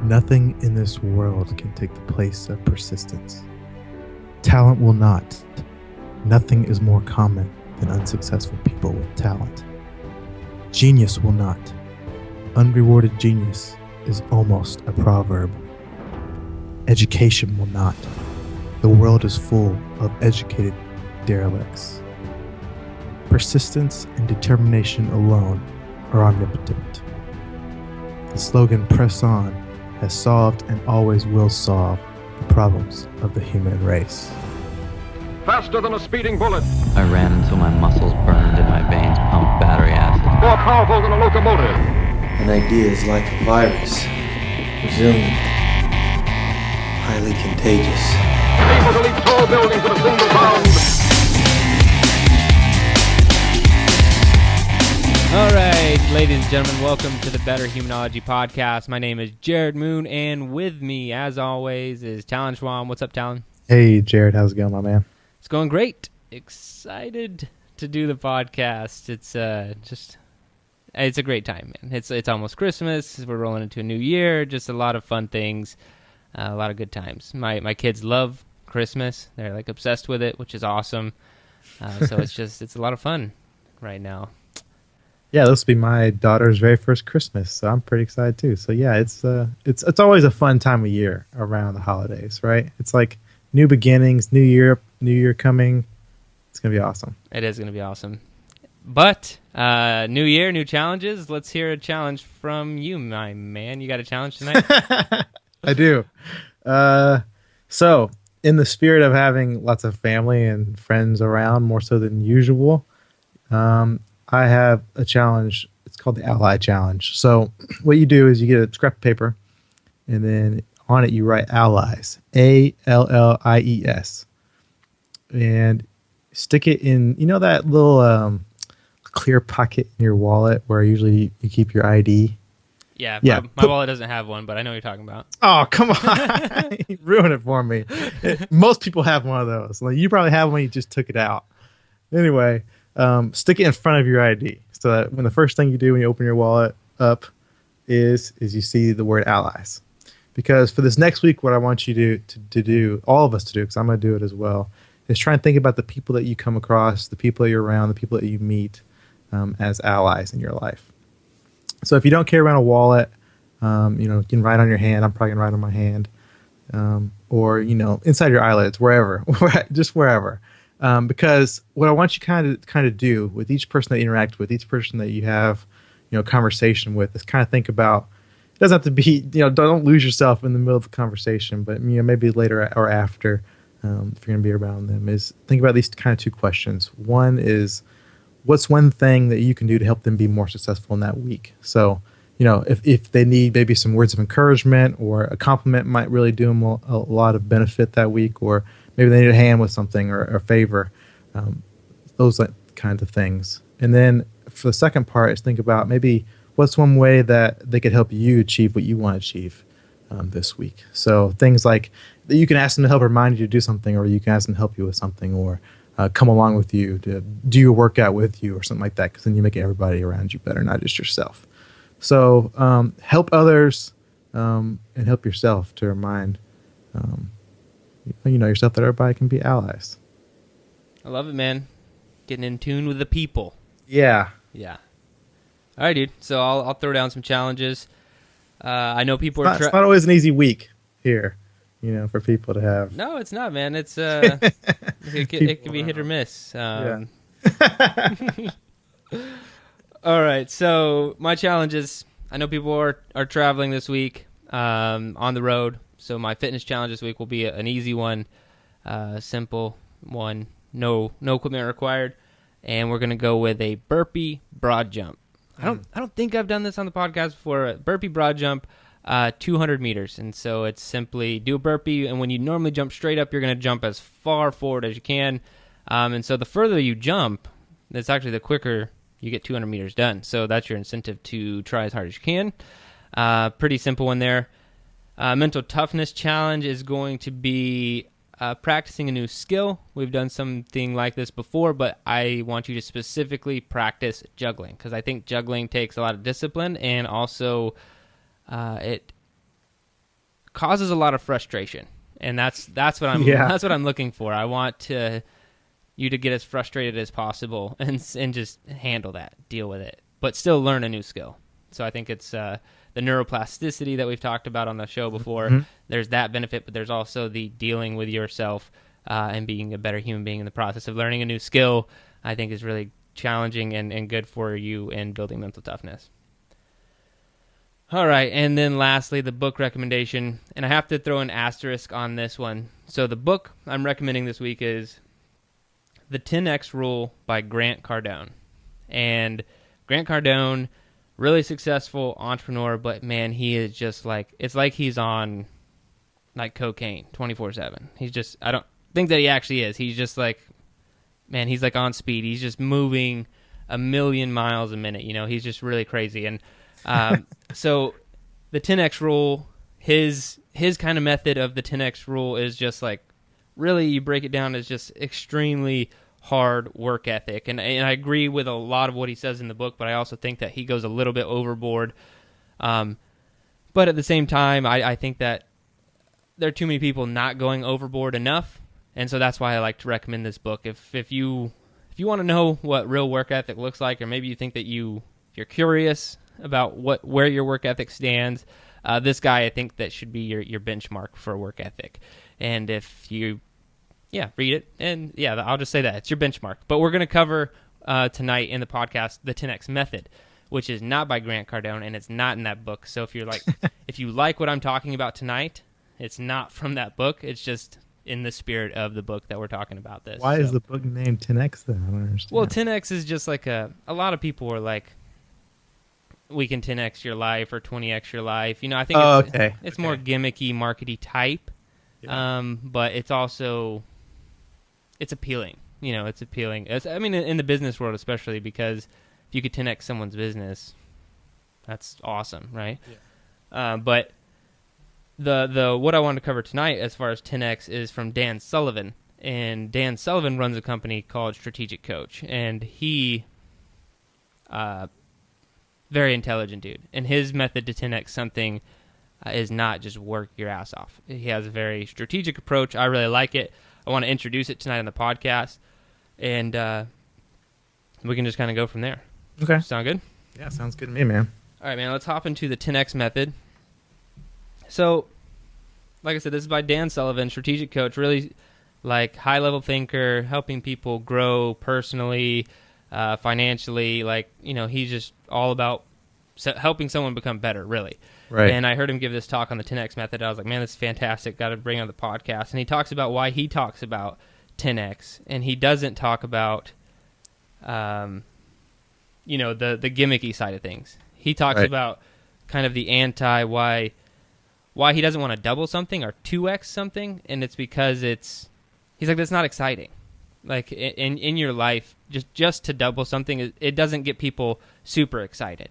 Nothing in this world can take the place of persistence. Talent will not. Nothing is more common than unsuccessful people with talent. Genius will not. Unrewarded genius is almost a proverb. Education will not. The world is full of educated derelicts. Persistence and determination alone are omnipotent. The slogan "Press On" has solved and always will solve the problems of the human race. Faster than a speeding bullet. I ran until my muscles burned and my veins pumped battery acid. More powerful than a locomotive. An idea is like a virus. Resilient. Highly contagious. Able to leap tall buildings with a single bound. All right, ladies and gentlemen, welcome to the Better Humanology Podcast. My name is Jared Moon, and with me, as always, is Talon Schwam. What's up, Talon? Hey, Jared. How's it going, my man? It's going great. Excited to do the podcast. It's a great time, man. It's almost Christmas. We're rolling into a new year. Just a lot of fun things, a lot of good times. My kids love Christmas. They're like obsessed with it, which is awesome. So it's a lot of fun right now. Yeah, this will be my daughter's very first Christmas, so I'm pretty excited too. So yeah, it's always a fun time of year around the holidays, right? It's like new beginnings, new year coming. It's gonna be awesome. It is gonna be awesome. But new year, new challenges. Let's hear a challenge from you, my man. You got a challenge tonight? I do. So in the spirit of having lots of family and friends around, more so than usual, I have a challenge. It's called the Ally Challenge. So what you do is you get a scrap of paper, and then on it you write allies, ALLIES, and stick it in, that little clear pocket in your wallet where usually you keep your ID. Yeah, my wallet doesn't have one, but I know what you're talking about. Oh, come on. You ruined it for me. Most people have one of those. Like, you probably have one, you just took it out. Anyway, stick it in front of your ID so that when the first thing you do when you open your wallet up is you see the word allies. Because for this next week, what I want you to do, all of us to do, because I'm going to do it as well, is try and think about the people that you come across, the people that you're around, the people that you meet as allies in your life. So if you don't carry around a wallet, you can write on your hand. I'm probably going to write on my hand. Or, inside your eyelids, wherever, just wherever. Because what I want you kind of do with each person that you interact with, each person that you have, conversation with, is kind of think about. It doesn't have to be, don't lose yourself in the middle of the conversation, but maybe later or after, if you're going to be around them, is think about these kind of two questions. One is, what's one thing that you can do to help them be more successful in that week? So, if they need maybe some words of encouragement, or a compliment might really do them a lot of benefit that week, or maybe they need a hand with something or a favor, those kinds of things. And then for the second part is think about maybe what's one way that they could help you achieve what you want to achieve this week. So things like you can ask them to help remind you to do something, or you can ask them to help you with something, or come along with you to do your workout with you or something like that, because then you make everybody around you better, not just yourself. So help others and help yourself to remind yourself that everybody can be allies. I love it, man. Getting in tune with the people. Yeah. All right, dude. So I'll throw down some challenges. I know people are. It's not always an easy week here, for people to have. No, it's not, man. It's it can be hit or miss. Yeah. All right. So my challenges. I know people are traveling this week on the road. So my fitness challenge this week will be an easy one, simple one, no equipment required, and we're gonna go with a burpee broad jump. I don't think I've done this on the podcast before. A burpee broad jump, 200 meters, and so it's simply do a burpee, and when you normally jump straight up, you're gonna jump as far forward as you can, and so the further you jump, that's actually the quicker you get 200 meters done. So that's your incentive to try as hard as you can. Pretty simple one there. Mental toughness challenge is going to be practicing a new skill. We've done something like this before, but I want you to specifically practice juggling, because I think juggling takes a lot of discipline, and also it causes a lot of frustration, and that's what I'm Yeah. that's what I'm looking for. I want you to get as frustrated as possible and just handle that, deal with it, but still learn a new skill. So I think it's the neuroplasticity that we've talked about on the show before. Mhm. There's that benefit, but there's also the dealing with yourself and being a better human being in the process of learning a new skill. I think is really challenging and good for you in building mental toughness. All right, and then lastly, the book recommendation, and I have to throw an asterisk on this one. So the book I'm recommending this week is The 10X Rule by Grant Cardone. And Grant Cardone, really successful entrepreneur, but man, he is just like, it's like he's on like cocaine 24/7. He's just, I don't think that he actually is. He's just like, man, he's like on speed. He's just moving 1,000,000 miles a minute. You know, he's just really crazy. And so the 10X rule, his kind of method of the 10X rule is just like, really, you break it down as just extremely hard work ethic. And I agree with a lot of what he says in the book, but I also think that he goes a little bit overboard. But at the same time, I think that there are too many people not going overboard enough. And so that's why I like to recommend this book. If you want to know what real work ethic looks like, or maybe you think that if you're curious about where your work ethic stands, this guy, I think that should be your benchmark for work ethic. And if you, read it, and I'll just say that it's your benchmark. But we're going to cover tonight in the podcast the 10X method, which is not by Grant Cardone, and it's not in that book. So if you're like, if you like what I'm talking about tonight, it's not from that book. It's just in the spirit of the book that we're talking about this. Why is the book named 10X then? I don't understand. Well, 10X is just like a lot of people are like, we can 10X your life or 20X your life. You know, I think it's more gimmicky, markety type. Yeah. But it's also, it's appealing. You know, it's appealing. I mean, in the business world especially, because if you could 10X someone's business, that's awesome, right? Yeah. But the what I wanted to cover tonight as far as 10X is from Dan Sullivan. And Dan Sullivan runs a company called Strategic Coach. And he, very intelligent dude. And his method to 10X something is not just work your ass off. He has a very strategic approach. I really like it. I want to introduce it tonight on the podcast. And we can just kind of go from there. Okay. Sound good? Yeah, sounds good to me, man. All right, man. Let's hop into the 10X method. So, like I said, this is by Dan Sullivan, strategic coach, really like high-level thinker, helping people grow personally, financially. Like, you know, he's just all about helping someone become better, really. Right. And I heard him give this talk on the 10X method. I was like, man, this is fantastic. Got to bring on the podcast. And he talks about why he talks about 10X, and he doesn't talk about, the gimmicky side of things. He talks about kind of the why he doesn't want to double something or 2X something, and it's because he's like, that's not exciting. Like in your life, just to double something, it doesn't get people super excited.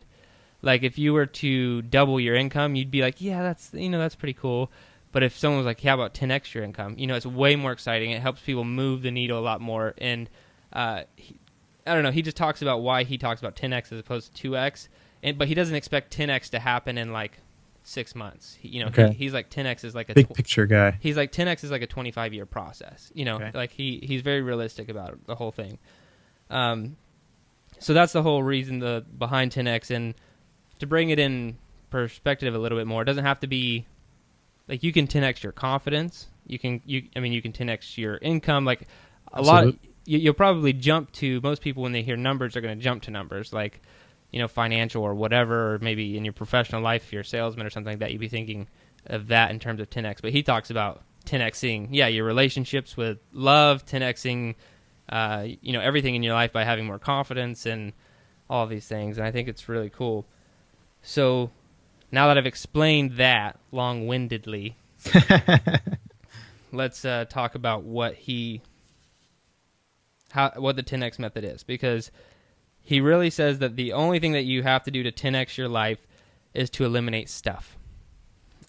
Like if you were to double your income, you'd be like, yeah, that's pretty cool. But if someone was like, how about 10X your income? You know, it's way more exciting. It helps people move the needle a lot more. And I don't know, he just talks about why he talks about 10X as opposed to 2X. But he doesn't expect 10X to happen in like 6 months. He's like 10X is like a big picture guy. He's like 10X is like a 25-year process. You know, like he's very realistic about the whole thing. So that's the whole reason behind 10X. And to bring it in perspective a little bit more, it doesn't have to be like you can 10X your confidence. You can 10X your income. Like you'll probably jump to, most people when they hear numbers are going to jump to numbers like, you know, financial or whatever, or maybe in your professional life, if you're a salesman or something like that, you'd be thinking of that in terms of 10X. But he talks about 10Xing, your relationships with love, 10Xing, everything in your life by having more confidence and all of these things. And I think it's really cool. So now that I've explained that long-windedly, let's talk about what the 10X method is, because he really says that the only thing that you have to do to 10X your life is to eliminate stuff.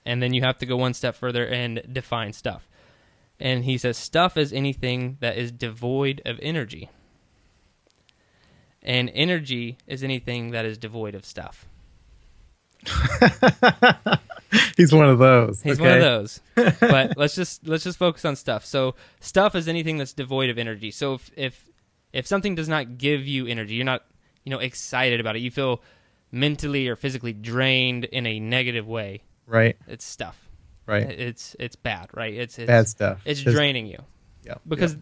And then you have to go one step further and define stuff. And he says stuff is anything that is devoid of energy. And energy is anything that is devoid of stuff. He's one of those. He's okay? one of those. But let's just focus on stuff. So stuff is anything that's devoid of energy. So if something does not give you energy, you're not excited about it. You feel mentally or physically drained in a negative way. Right. It's stuff. Right. It's bad. Right. It's bad stuff. It's draining you. Yeah. Because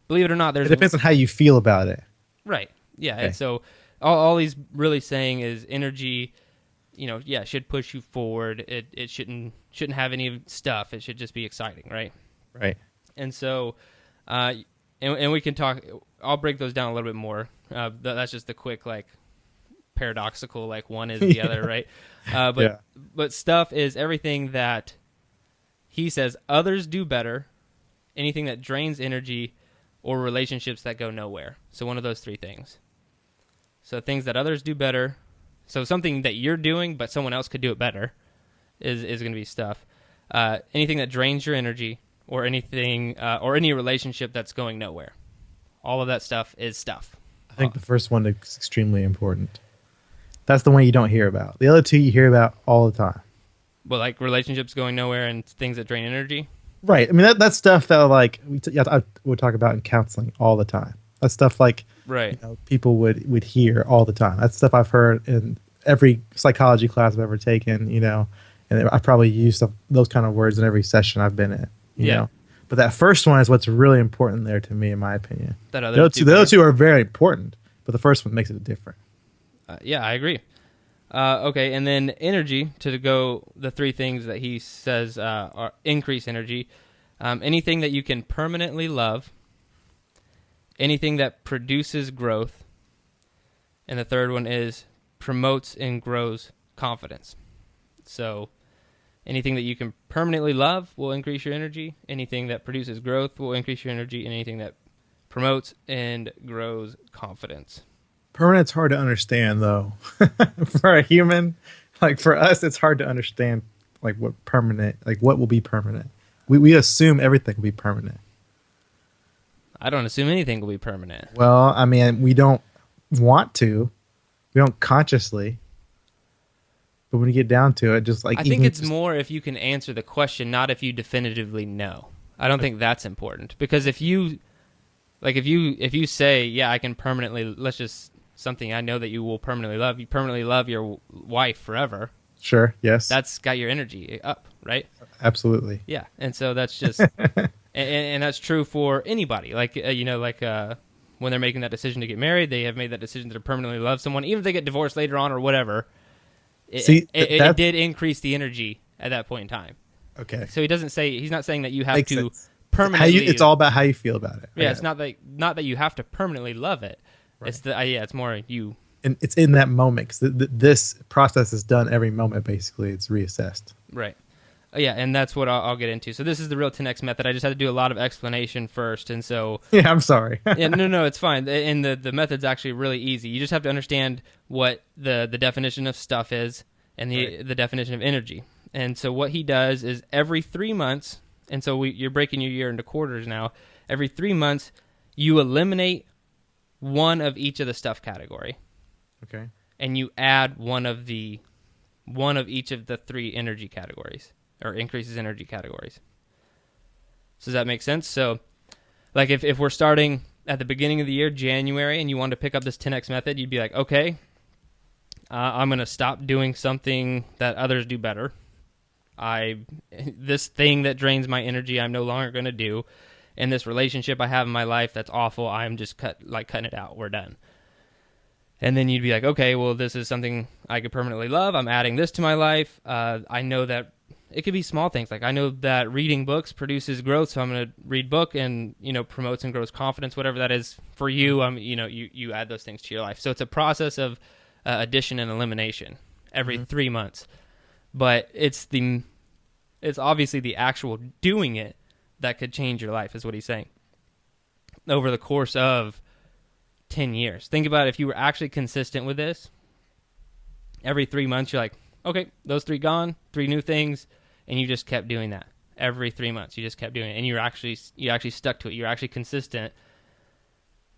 believe it or not, it depends on how you feel about it. Right. Yeah. Okay. And so all he's really saying is energy. Should push you forward. It shouldn't have any stuff. It should just be exciting, right? Right. And so, and we can talk. I'll break those down a little bit more. That's just the quick, like, paradoxical, like one is the other, right? But stuff is everything that he says others do better, anything that drains energy, or relationships that go nowhere. So one of those three things. So things that others do better. So something that you're doing, but someone else could do it better, is going to be stuff. Anything that drains your energy, or anything, or any relationship that's going nowhere. All of that stuff is stuff. I think the first one is extremely important. That's the one you don't hear about. The other two you hear about all the time. But like relationships going nowhere and things that drain energy. Right. I mean, that's stuff that like I would talk about in counseling all the time. That's stuff like right. People would hear all the time. That's stuff I've heard in every psychology class I've ever taken. And I probably used those kind of words in every session I've been in. You know? But that first one is what's really important there to me, in my opinion. The other two are very important, but the first one makes it different. I agree. Okay, and then energy, the three things that he says are increase energy. Anything that you can permanently love, anything that produces growth, and the third one is promotes and grows confidence. So anything that you can permanently love will increase your energy. Anything that produces growth will increase your energy. And anything that promotes and grows confidence. Permanent's hard to understand, though. For a human, like for us, it's hard to understand like what will be permanent. We assume everything will be permanent. I don't assume anything will be permanent. Well, I mean, we don't want to. We don't consciously. But when you get down to it, just like I think it's more if you can answer the question, not if you definitively know. I don't think that's important, because if you say, yeah, I can permanently, something I know that you will permanently love. You permanently love your wife forever. Sure. Yes. That's got your energy up, right? Absolutely. Yeah, and so that's just, and that's true for anybody. When they're making that decision to get married, they have made that decision to permanently love someone, even if they get divorced later on or whatever. It did increase the energy at that point in time. Okay. So he's not saying that you have Makes to sense. permanently. It's all about how you feel about it. Yeah, it's not that you have to permanently love it. Right. It's more you. And it's in that moment, 'cause this process is done every moment. Basically, it's reassessed. Right. Yeah, and that's what I'll get into. So this is the real 10X method. I just had to do a lot of explanation first, and so... Yeah, I'm sorry. Yeah, no, it's fine. And the method's actually really easy. You just have to understand what the definition of stuff is and the definition of energy. And so what he does is every 3 months, and so you're breaking your year into quarters now, every 3 months, you eliminate one of each of the stuff category. Okay. And you add one of each of the three energy categories. Or increases energy categories. So does that make sense? So, like if we're starting at the beginning of the year, January, and you want to pick up this 10X method, you'd be like, okay, I'm going to stop doing something that others do better. This thing that drains my energy, I'm no longer going to do. And this relationship I have in my life that's awful, I'm just cutting it out. We're done. And then you'd be like, okay, well, this is something I could permanently love. I'm adding this to my life. I know that it could be small things. Like I know that reading books produces growth, so I'm going to read book and, promotes and grows confidence, whatever that is for you. You add those things to your life. So it's a process of addition and elimination every 3 months. But it's obviously the actual doing it that could change your life, is what he's saying. Over the course of 10 years. Think about if you were actually consistent with this. Every 3 months, you're like, okay, those 3 gone, 3 new things, and you just kept doing that. Every 3 months, you just kept doing it, and you actually stuck to it. You're actually consistent.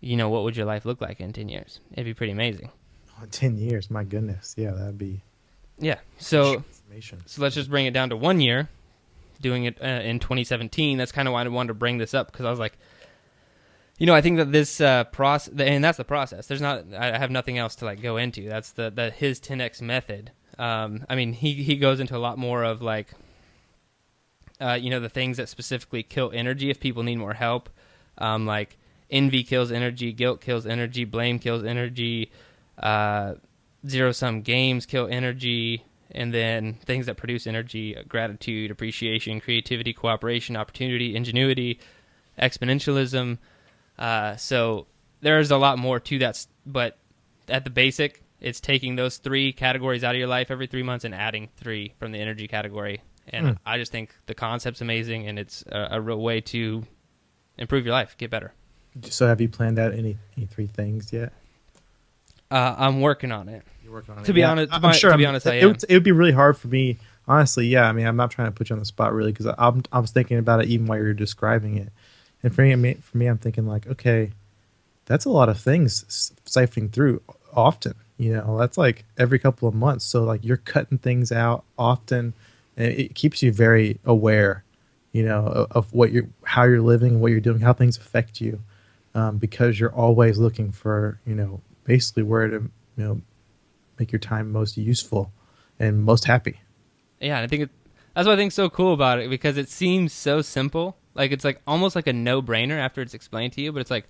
What would your life look like in 10 years? It'd be pretty amazing. 10 years, my goodness. Yeah, that'd be... Yeah, so Information. So let's just bring it down to 1 year, doing it in 2017. That's kind of why I wanted to bring this up, because I was like, I think that this process, and that's the process. I have nothing else to like go into. That's his 10x method. He goes into a lot more of like, the things that specifically kill energy if people need more help, like envy kills energy, guilt kills energy, blame kills energy, zero-sum games kill energy, and then things that produce energy: gratitude, appreciation, creativity, cooperation, opportunity, ingenuity, exponentialism. So there's a lot more to that, but at the basic, it's taking those 3 categories out of your life every 3 months and adding 3 from the energy category. And I just think the concept's amazing, and it's a real way to improve your life, get better. So have you planned out any 3 things yet? I'm working on it. You're working on it. To be honest, I'm sure. To be honest, I am. It would be really hard for me, honestly. Yeah, I'm not trying to put you on the spot, really, because I was thinking about it even while you were describing it. And for me, I'm thinking like, okay, that's a lot of things siphoning through often. That's like every couple of months. So like you're cutting things out often, and it keeps you very aware, of how you're living and what you're doing, how things affect you, because you're always looking for, basically where to, make your time most useful and most happy. Yeah, and I think that's what I think is so cool about it, because it seems so simple. Like it's like almost like a no-brainer after it's explained to you, but it's like,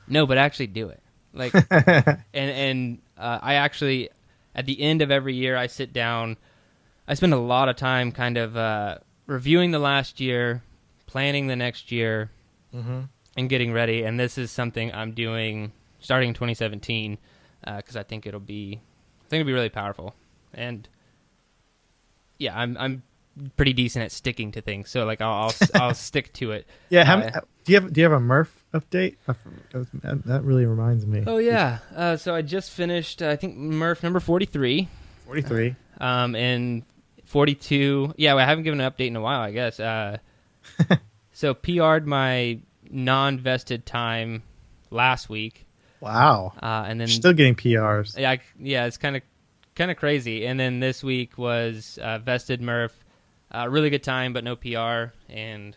no, but actually do it. Like, and I actually, at the end of every year, I sit down. I spend a lot of time kind of reviewing the last year, planning the next year, and getting ready. And this is something I'm doing starting in 2017, because I think it'll be really powerful. And yeah, I'm pretty decent at sticking to things, so like I'll stick to it. Yeah. Do you have a Murph update? That really reminds me. Oh yeah. So I just finished, I think, Murph number 43. 43. And 42. Yeah, I haven't given an update in a while, I guess. So PR'd my non-vested time last week. Wow. And then still getting PRs. Yeah, it's kind of crazy. And then this week was vested Murph. Really good time, but no PR. And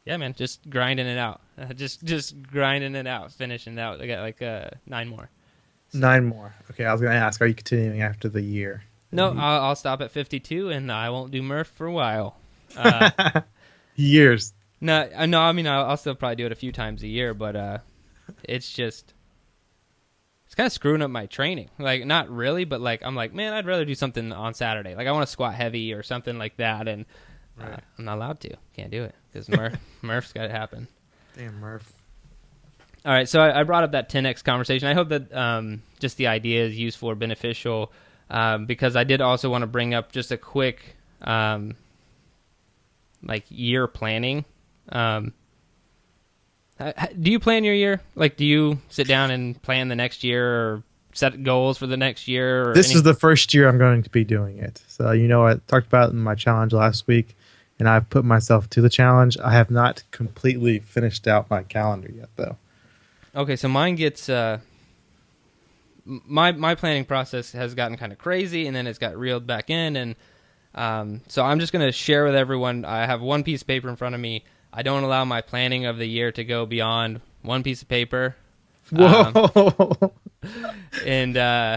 yeah, man, just grinding it out. Just grinding it out, finishing it out. I got like 9 more. 9 more. Okay, I was going to ask, are you continuing after the year? No, I'll stop at 52, and I won't do Murph for a while. Years. No. I mean, I'll still probably do it a few times a year, but it's kind of screwing up my training. Like, not really, but like I'm like, man, I'd rather do something on Saturday. Like I want to squat heavy or something like that, and I'm not allowed to. Can't do it because Murph's got to happen. Damn Murph. All right, so I brought up that 10x conversation. I hope that just the idea is useful or beneficial, because I did also want to bring up just a quick like year planning. Do you plan your year? Like, do you sit down and plan the next year or set goals for the next year? This is the first year I'm going to be doing it. So, I talked about it in my challenge last week, and I've put myself to the challenge. I have not completely finished out my calendar yet, though. Okay, so mine gets... my planning process has gotten kind of crazy, and then it's got reeled back in, and so I'm just going to share with everyone. I have one piece of paper in front of me. I don't allow my planning of the year to go beyond one piece of paper. Whoa! And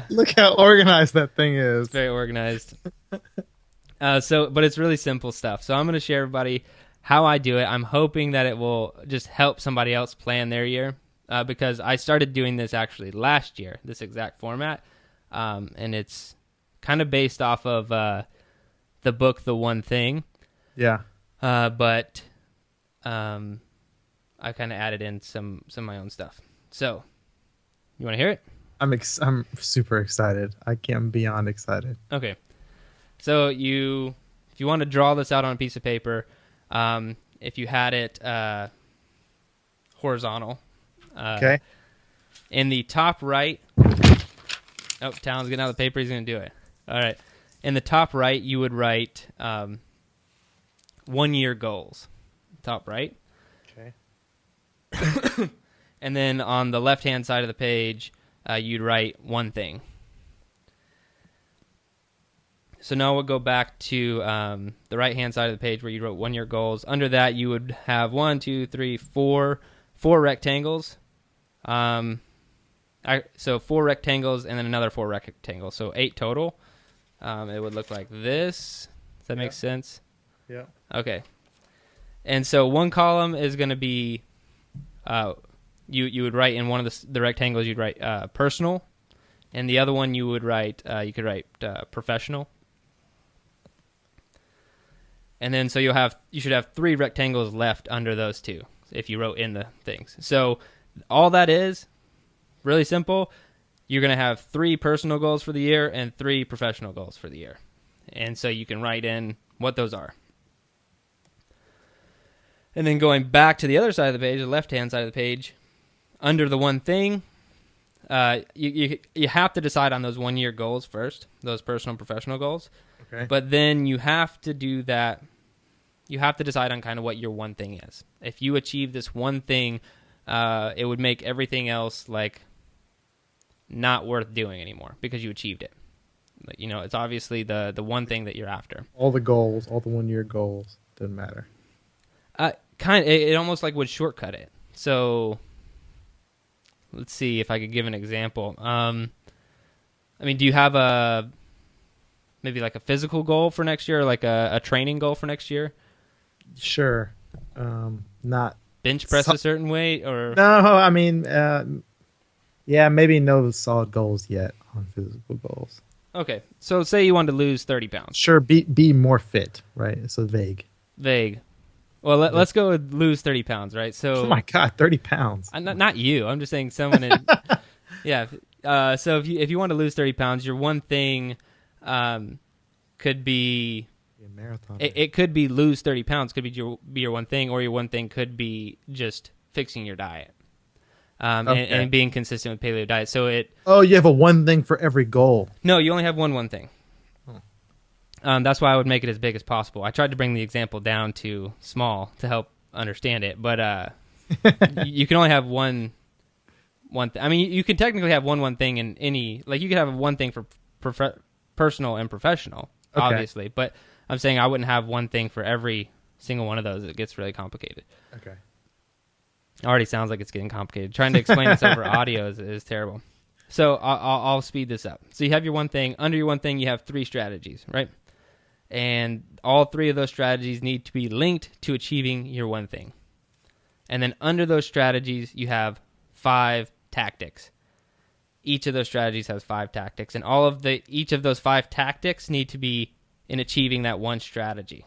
look how organized that thing is. It's very organized. But it's really simple stuff. So I'm going to share everybody how I do it. I'm hoping that it will just help somebody else plan their year, because I started doing this actually last year, this exact format, and it's kind of based off of the book The One Thing. Yeah. But I kind of added in some of my own stuff. So, you want to hear it? I'm super excited. I'm beyond excited. Okay. So if you want to draw this out on a piece of paper, if you had it horizontal. Okay. In the top right. Oh, Talon's getting out the paper. He's going to do it. All right. In the top right, you would write 1 year goals. Top right. Okay. And then on the left-hand side of the page, you'd write one thing. So now we'll go back to the right-hand side of the page where you wrote 1 year goals. Under that, you would have 4 rectangles. So 4 rectangles and then another 4 rectangles. So 8 total. It would look like this. Does that make sense? Yeah. Okay. And so one column is going to be, you would write in one of the rectangles, you'd write personal. And the other one you would write, you could write professional. And then so you should have 3 rectangles left under those 2 if you wrote in the things. So all that is really simple. You're going to have 3 personal goals for the year and 3 professional goals for the year. And so you can write in what those are. And then going back to the other side of the page, the left-hand side of the page, under the one thing, you have to decide on those 1 year goals first, those personal and professional goals. Okay. But then you have to do that. You have to decide on kind of what your one thing is. If you achieve this one thing, it would make everything else like not worth doing anymore because you achieved it. You know, it's obviously the one thing that you're after. All the goals, all the 1 year goals, doesn't matter. It almost like would shortcut it. So let's see if I could give an example. I mean, do you have maybe like a physical goal for next year, or like a training goal for next year? Sure. Not Bench press a certain weight, or no. I mean, yeah, maybe no solid goals yet on physical goals. okay. So say you wanted to lose 30 pounds. Sure, be more fit, right? So vague. Vague. Well, let's go with lose 30 pounds, right? So Oh my God, 30 pounds. not you. I'm just saying someone in. Yeah. So if you want to lose 30 pounds, your one thing could be. A marathon. It could be lose 30 pounds, could be your one thing, or your one thing could be just fixing your diet and being consistent with paleo diet. So You have a one thing for every goal. no, you only have one thing. That's why I would make it as big as possible. I tried to bring the example down to small to help understand it, but you can only have one thing. I mean, you can technically have one thing in any, like you could have one thing for personal and professional, obviously, but I'm saying I wouldn't have one thing for every single one of those. It gets really complicated. Okay. It already sounds like it's getting complicated. Trying to explain this over audio is terrible. So I'll speed this up. So you have your one thing. Under your one thing, you have 3 strategies, right? And all 3 of those strategies need to be linked to achieving your one thing. And then under those strategies, you have 5 tactics. Each of those strategies has 5 tactics, and each of those 5 tactics need to be in achieving that one strategy.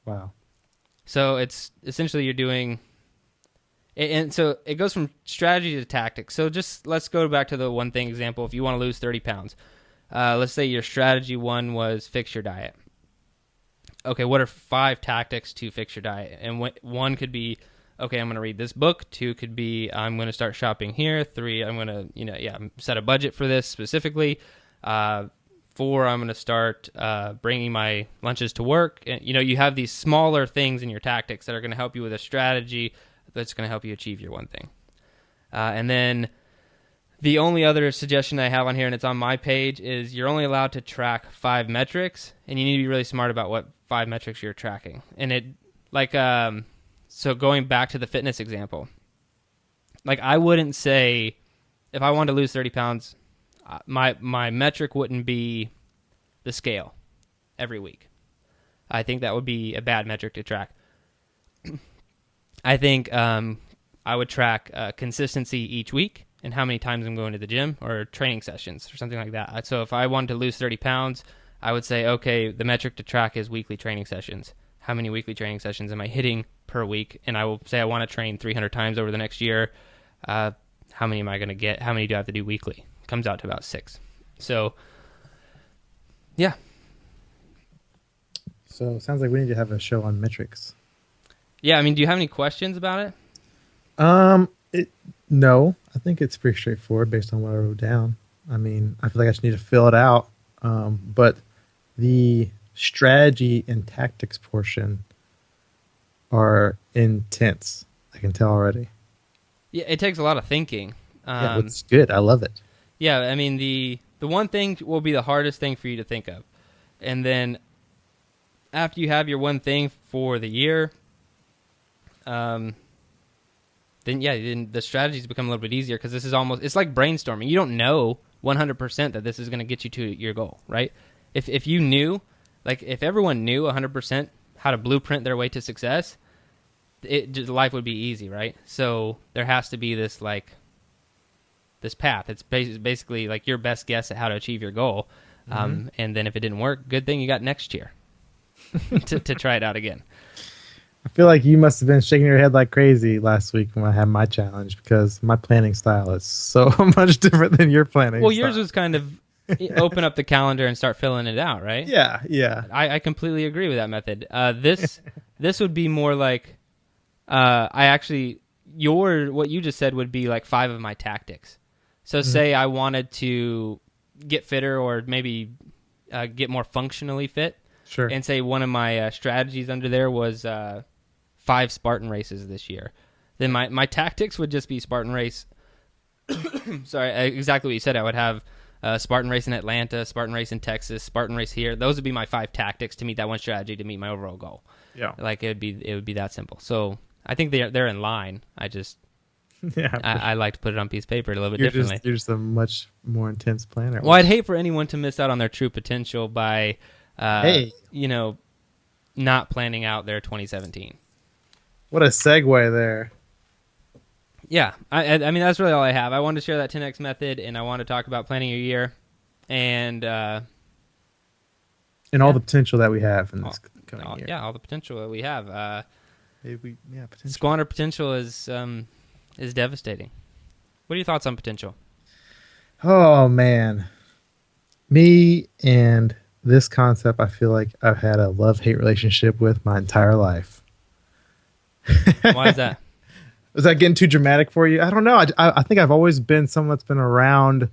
Wow. So it's essentially you're doing, and so it goes from strategy to tactics. So just let's go back to the one thing example. If you want to lose 30 pounds, let's say your strategy 1 was fix your diet. Okay, what are 5 tactics to fix your diet? And one could be, okay, I'm going to read this book. 2 could be, I'm going to start shopping here. 3, I'm going to, set a budget for this specifically. 4, I'm going to start bringing my lunches to work. And, you have these smaller things in your tactics that are going to help you with a strategy that's going to help you achieve your one thing. And then the only other suggestion I have on here, and it's on my page, is you're only allowed to track 5 metrics, and you need to be really smart about what 5 metrics you're tracking. And so going back to the fitness example, like I wouldn't say if I wanted to lose 30 pounds, my metric wouldn't be the scale every week. I think that would be a bad metric to track. I think I would track consistency each week and how many times I'm going to the gym or training sessions or something like that. So if I wanted to lose 30 pounds, I would say, okay, the metric to track is weekly training sessions. How many weekly training sessions am I hitting per week? And I will say I want to train 300 times over the next year. How many am I going to get? How many do I have to do weekly? Comes out to about 6. So, yeah. So it sounds like we need to have a show on metrics. Yeah, I mean, do you have any questions about it? No, I think it's pretty straightforward based on what I wrote down. I mean, I feel like I just need to fill it out. But the strategy and tactics portion are intense. I can tell already. Yeah, it takes a lot of thinking. Yeah, it's good. I love it. Yeah, I mean, the one thing will be the hardest thing for you to think of. And then after you have your one thing for the year, then the strategies become a little bit easier, because this is it's like brainstorming. You don't know 100% that this is going to get you to your goal, right? If you knew, like if everyone knew 100% how to blueprint their way to success, life would be easy, right? So there has to be this path. It's basically like your best guess at how to achieve your goal. And then if it didn't work, good thing you got next year to try it out again. I feel like you must have been shaking your head like crazy last week when I had my challenge, because my planning style is so much different than your planning Well, style. yours was kind of open up the calendar and start filling it out, right? Yeah. I completely agree with that method. This would be more like what you just said would be like 5 of my tactics. So say I wanted to get fitter, or maybe get more functionally fit. Sure. And say one of my strategies under there was 5 Spartan races this year. Then my tactics would just be Spartan race. Sorry, exactly what you said. I would have Spartan race in Atlanta, Spartan race in Texas, Spartan race here. Those would be my 5 tactics to meet that one strategy to meet my overall goal. Yeah. Like it would be that simple. So I think they're in line. I like to put it on a piece of paper a little bit differently. You're just a much more intense planner. Well, I'd hate for anyone to miss out on their true potential by, not planning out their 2017. What a segue there. Yeah, I mean, that's really all I have. I wanted to share that 10X method, and I want to talk about planning your year, and all the potential that we have in this coming year. Yeah, all the potential that we have. Potential. Squander potential is devastating. What are your thoughts on potential? Oh, man. Me and this concept, I feel like I've had a love-hate relationship with my entire life. Why is that? Was that getting too dramatic for you? I don't know. I think I've always been someone that's been around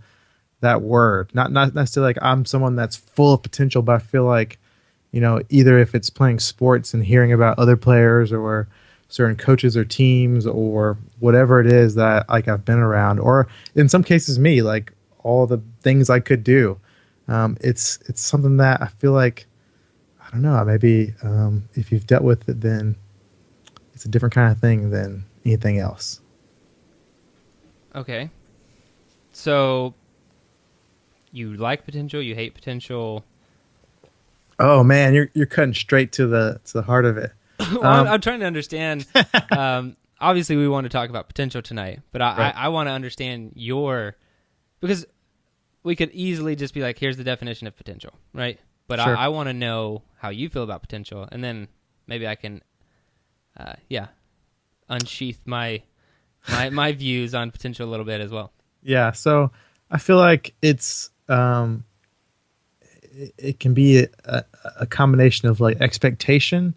that word. Not necessarily like I'm someone that's full of potential, but I feel like, either if it's playing sports and hearing about other players or certain coaches or teams or whatever it is that I've been around, or in some cases me, like all the things I could do. It's something that I feel like, I don't know, maybe if you've dealt with it, then it's a different kind of thing than anything else. Okay. So you like potential, you hate potential. Oh man, you're cutting straight to the heart of it. Well, I'm trying to understand. Obviously, we want to talk about potential tonight, but I want to understand because we could easily just be like, here's the definition of potential, right? But sure. I want to know how you feel about potential, and then maybe I can, unsheath my views on potential a little bit as well. Yeah, so I feel like it's it can be a combination of like expectation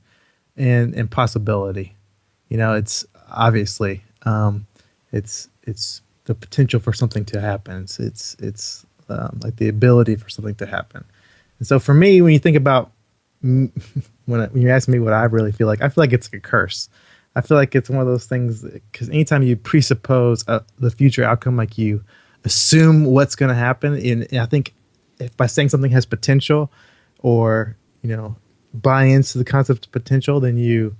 and possibility. It's obviously it's the potential for something to happen. It's like the ability for something to happen. And so for me, when you think about when you ask me what I really feel like it's like a curse. I feel like it's one of those things, because anytime you presuppose the future outcome, like you assume what's going to happen, and I think if by saying something has potential, or buy into the concept of potential, then you're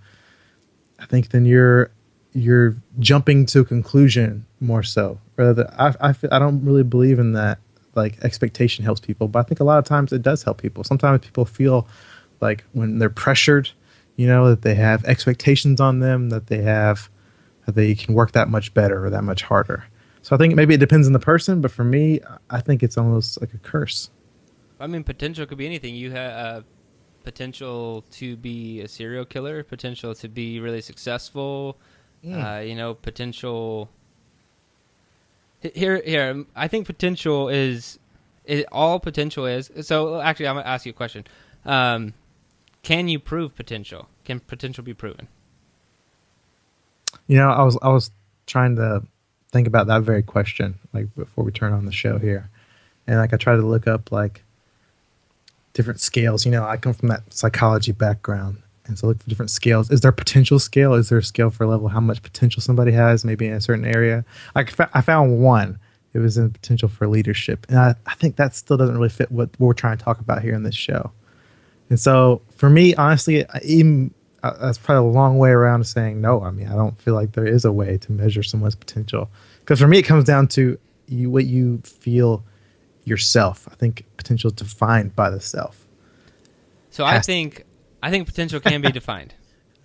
jumping to a conclusion more so. Rather, I don't really believe in that. Like expectation helps people, but I think a lot of times it does help people. Sometimes people feel like when they're pressured, that they have expectations on them, that they can work that much better or that much harder. So I think maybe it depends on the person, but for me, I think it's almost like a curse. I mean, potential could be anything. You have potential to be a serial killer, potential to be really successful, potential. Here. I think potential is all potential is. So actually, I'm gonna ask you a question. Can you prove potential? Can potential be proven? I was trying to think about that very question, like before we turn on the show here, and like I tried to look up like different scales. I come from that psychology background, And so look for different scales. Is there a potential scale? Is there a scale for a level how much potential somebody has, maybe in a certain area? I found one. It was in potential for leadership. And I think that still doesn't really fit what we're trying to talk about here in this show. And so for me, honestly, that's probably a long way around to saying no. I mean, I don't feel like there is a way to measure someone's potential. Because for me, it comes down to what you feel yourself. I think potential is defined by the self. So I think potential can be defined.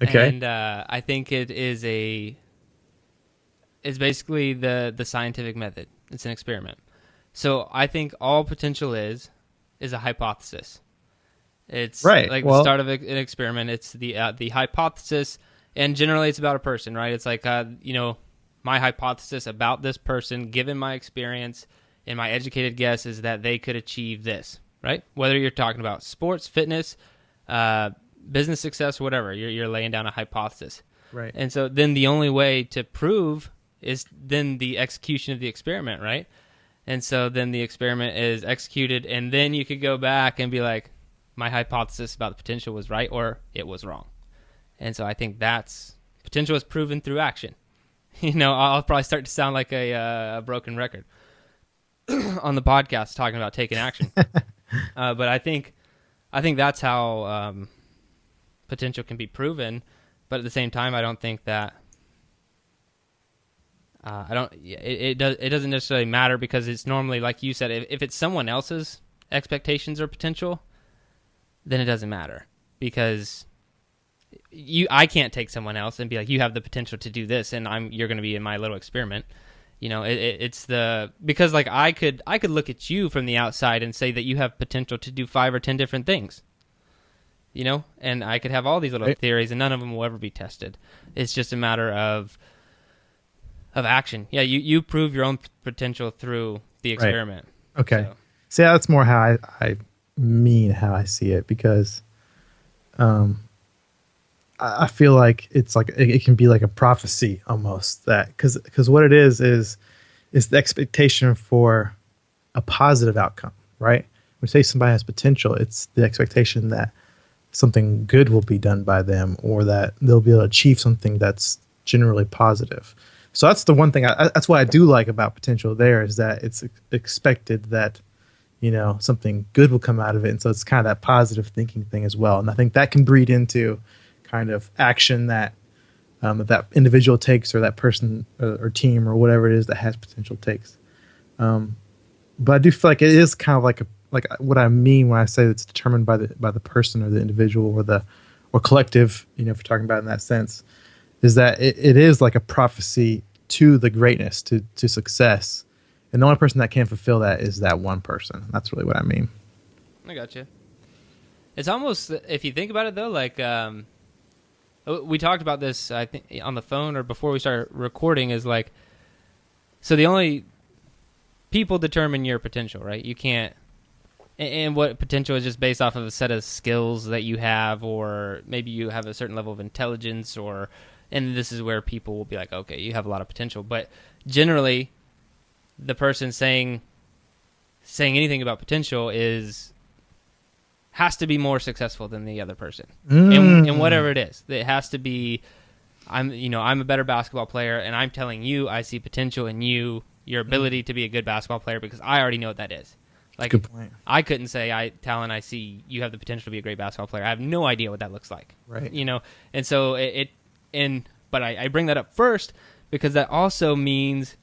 Okay. And I think it's basically the scientific method. It's an experiment. So I think all potential is a hypothesis. It's right. like the start of an experiment. It's the hypothesis, and generally it's about a person, right? It's like my hypothesis about this person, given my experience and my educated guess, is that they could achieve this, right? Whether you're talking about sports, fitness, business success, whatever, you're laying down a hypothesis, right? And so then the only way to prove is then the execution of the experiment, right? And so then the experiment is executed, and then you could go back and be like, my hypothesis about the potential was right or it was wrong. And so I think potential is proven through action. I'll probably start to sound like a broken record on the podcast talking about taking action. But I think that's how potential can be proven. But at the same time, I don't think that it doesn't necessarily matter, because it's normally, like you said, if it's someone else's expectations or potential, then it doesn't matter, because I can't take someone else and be like, you have the potential to do this, and you're going to be in my little experiment. Because like I could look at you from the outside and say that you have potential to do 5 or 10 different things. And I could have all these little theories, and none of them will ever be tested. It's just a matter of action. Yeah, you prove your own potential through the experiment. Right. Okay. So. See, that's more how I see it, because I feel like it's like it can be like a prophecy almost, that because what it is the expectation for a positive outcome, right? When we say somebody has potential, it's the expectation that something good will be done by them, or that they'll be able to achieve something that's generally positive. So that's the one thing. That's what I do like about potential. There is that it's expected that something good will come out of it, and so it's kind of that positive thinking thing as well. And I think that can breed into kind of action that that individual takes, or that person or team or whatever it is that has potential takes. But I do feel like it is kind of like what I mean when I say it's determined by the person or the individual or collective. If you're talking about it in that sense, is that it is like a prophecy to the greatness, to success. And the only person that can fulfill that is that one person. That's really what I mean. I gotcha. It's almost, if you think about it though, like we talked about this, I think, on the phone or before we started recording, is like, so the only people determine your potential, right? You can't, and what potential is just based off of a set of skills that you have, or maybe you have a certain level of intelligence, and this is where people will be like, okay, you have a lot of potential. But generally, the person saying anything about potential has to be more successful than the other person, and whatever it is. It has to be, I'm a better basketball player, and I'm telling you I see potential in your ability to be a good basketball player, because I already know what that is. Like, good point. I couldn't say, Talon, I see you have the potential to be a great basketball player. I have no idea what that looks like. Right. And so but I bring that up first, because that also means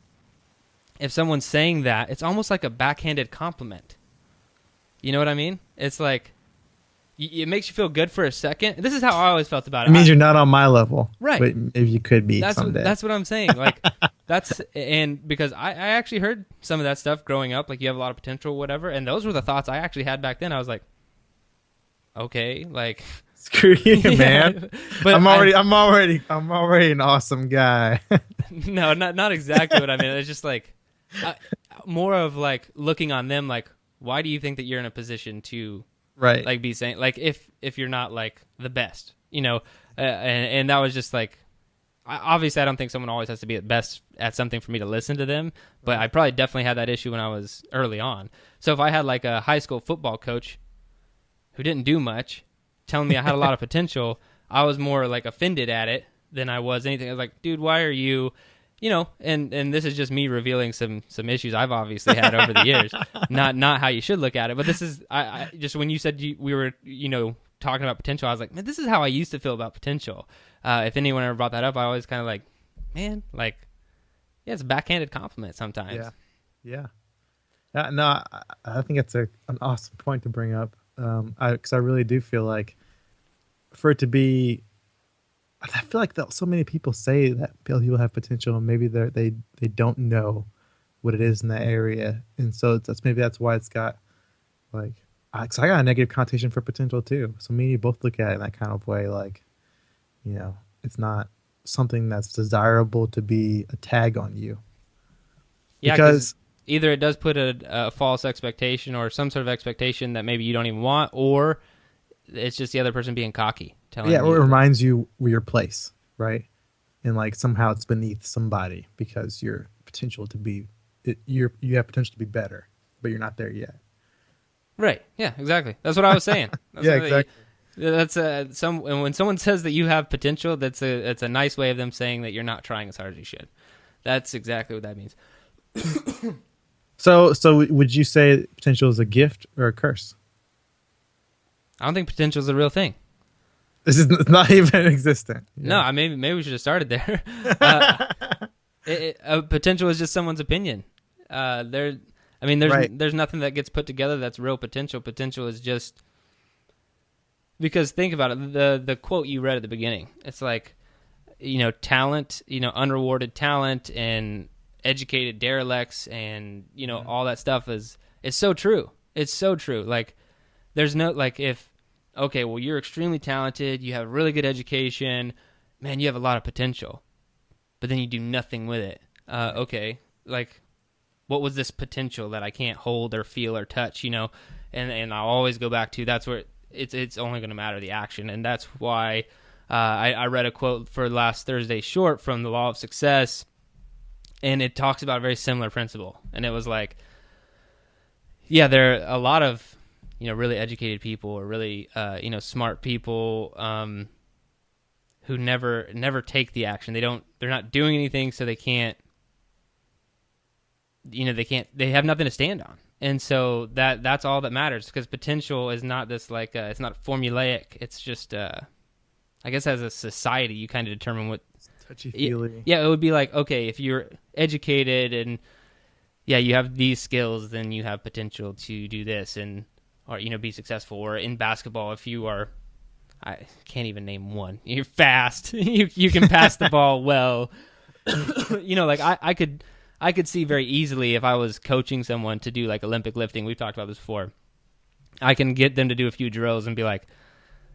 if someone's saying that, it's almost like a backhanded compliment. You know what I mean? It's like, it makes you feel good for a second. This is how I always felt about it. It means you're not on my level. Right. But maybe you could be someday. That's what I'm saying. Like, and because I actually heard some of that stuff growing up, like, you have a lot of potential, whatever. And those were the thoughts I actually had back then. I was like, okay, like, screw you, man. But I'm already an awesome guy. No, not exactly what I mean. It's just like more of like looking on them, like, why do you think that you're in a position to right, like be saying, like, if you're not like the best, and that was just like, obviously I don't think someone always has to be the best at something for me to listen to them, but I probably definitely had that issue when I was early on. So if I had like a high school football coach who didn't do much telling me I had a lot of potential, I was more like offended at it than I was anything. I was like, dude, why are you, and this is just me revealing some issues I've obviously had over the years. Not how you should look at it, but this is I just when you said we were talking about potential, I was like, man, this is how I used to feel about potential. If anyone ever brought that up, I always kind of like, man, like, yeah, it's a backhanded compliment sometimes. Yeah. No, I think it's an awesome point to bring up. Because I really do feel like for it to be, I feel like so many people say that people have potential, and maybe they don't know what it is in that area, and so that's why it's got like, because I got a negative connotation for potential too. So me and you both look at it in that kind of way, like, it's not something that's desirable to be a tag on you. Yeah, because either it does put a false expectation or some sort of expectation that maybe you don't even want, or it's just the other person being cocky. Or it reminds you your place, right? And like somehow it's beneath somebody because your potential to be, you have potential to be better, but you're not there yet. Right. Yeah. Exactly. That's what I was saying. Exactly. That's and when someone says that you have potential, it's a nice way of them saying that you're not trying as hard as you should. That's exactly what that means. So would you say potential is a gift or a curse? I don't think potential is a real thing. This is not even existent. No, maybe we should have started there. Potential is just someone's opinion. There's nothing that gets put together that's real potential. Potential is just, because think about it. The quote you read at the beginning, it's like, talent, unrewarded talent and educated derelicts and all that stuff it's so true. It's so true. Like, there's no, like, if, okay, well, you're extremely talented, you have really good education, man, you have a lot of potential, but then you do nothing with it. Okay, like, what was this potential that I can't hold or feel or touch, and I'll always go back to, that's where it's only going to matter the action. And that's why I read a quote for last Thursday's short from The Law of Success, and it talks about a very similar principle. And it was like, yeah, there are a lot of really educated people or really smart people who never take the action. They're not doing anything, so they can't, they have nothing to stand on. And so that's all that matters, because potential is not this like it's not formulaic. It's just I guess as a society you kind of determine what touchy-feely. Yeah, it would be like, okay, if you're educated and you have these skills, then you have potential to do this or be successful. Or in basketball, if you are, I can't even name one. You're fast. you can pass the ball well. Like I could see very easily, if I was coaching someone to do like Olympic lifting, we've talked about this before, I can get them to do a few drills and be like,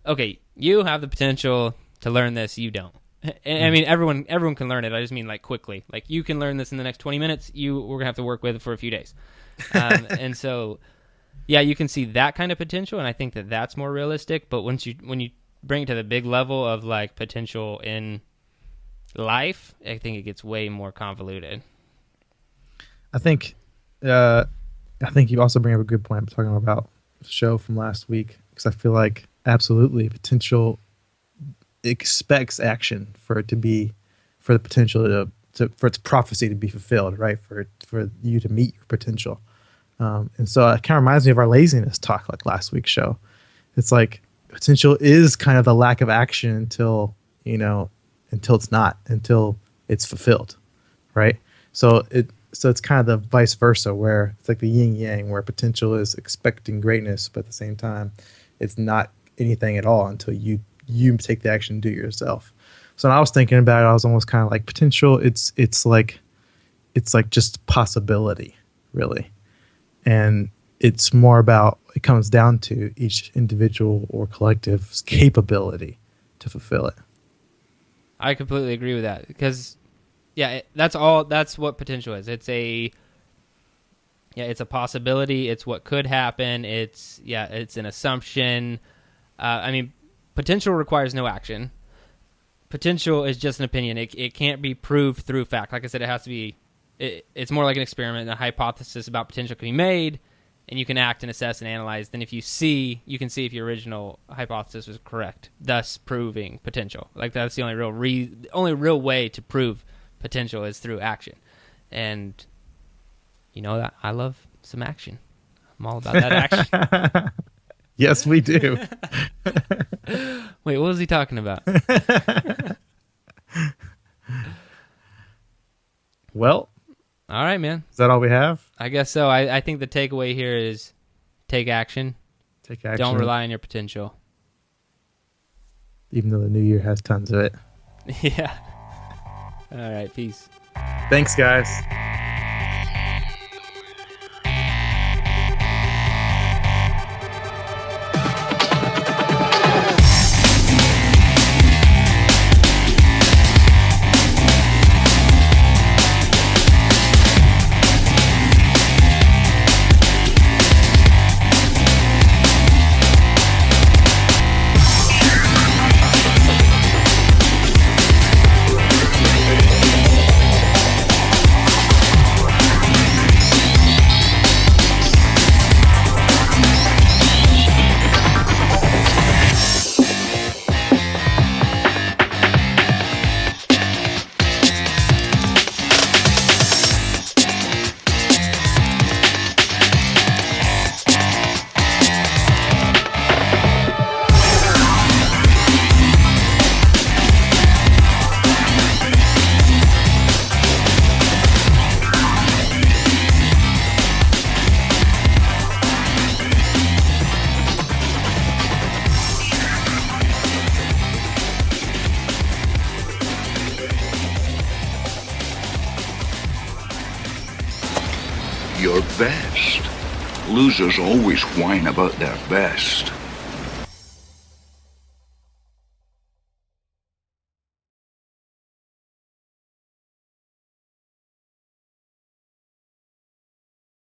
okay, you have the potential to learn this, you don't. And I mean, everyone can learn it. I just mean like quickly. Like, you can learn this in the next 20 minutes. We're going to have to work with it for a few days. And so, yeah, you can see that kind of potential, and I think that that's more realistic. But when you bring it to the big level of like potential in life, I think it gets way more convoluted. I think you also bring up a good point talking about the show from last week, because I feel like absolutely potential expects action for the potential for its prophecy to be fulfilled, right? For you to meet your potential. And so it kind of reminds me of our laziness talk, like last week's show. It's like potential is kind of the lack of action until it's fulfilled, right? So it's kind of the vice versa, where it's like the yin yang, where potential is expecting greatness, but at the same time, it's not anything at all until you take the action and do it yourself. So when I was thinking about it, I was almost kind of like potential. It's like just possibility, really, and it's more about, it comes down to each individual or collective's capability to fulfill it. I completely agree with that, because that's what potential is. It's a possibility. It's what could happen. It's an assumption. I mean, potential requires no action. Potential is just an opinion. It can't be proved through fact. Like I said, it has to be. It's more like an experiment. A hypothesis about potential can be made, and you can act and assess and analyze, then if you see, you can see if your original hypothesis was correct, thus proving potential. Like that's the only real way to prove potential is through action. And you know that I love some action. I'm all about that action. Yes, we do. Wait, what was he talking about? Well, All right, man. is that all we have? I guess so. I think the takeaway here is take action. Take action. Don't rely on your potential. Even though the new year has tons of it. Yeah. All right, peace. Thanks, guys. Your best. Losers always whine about their best.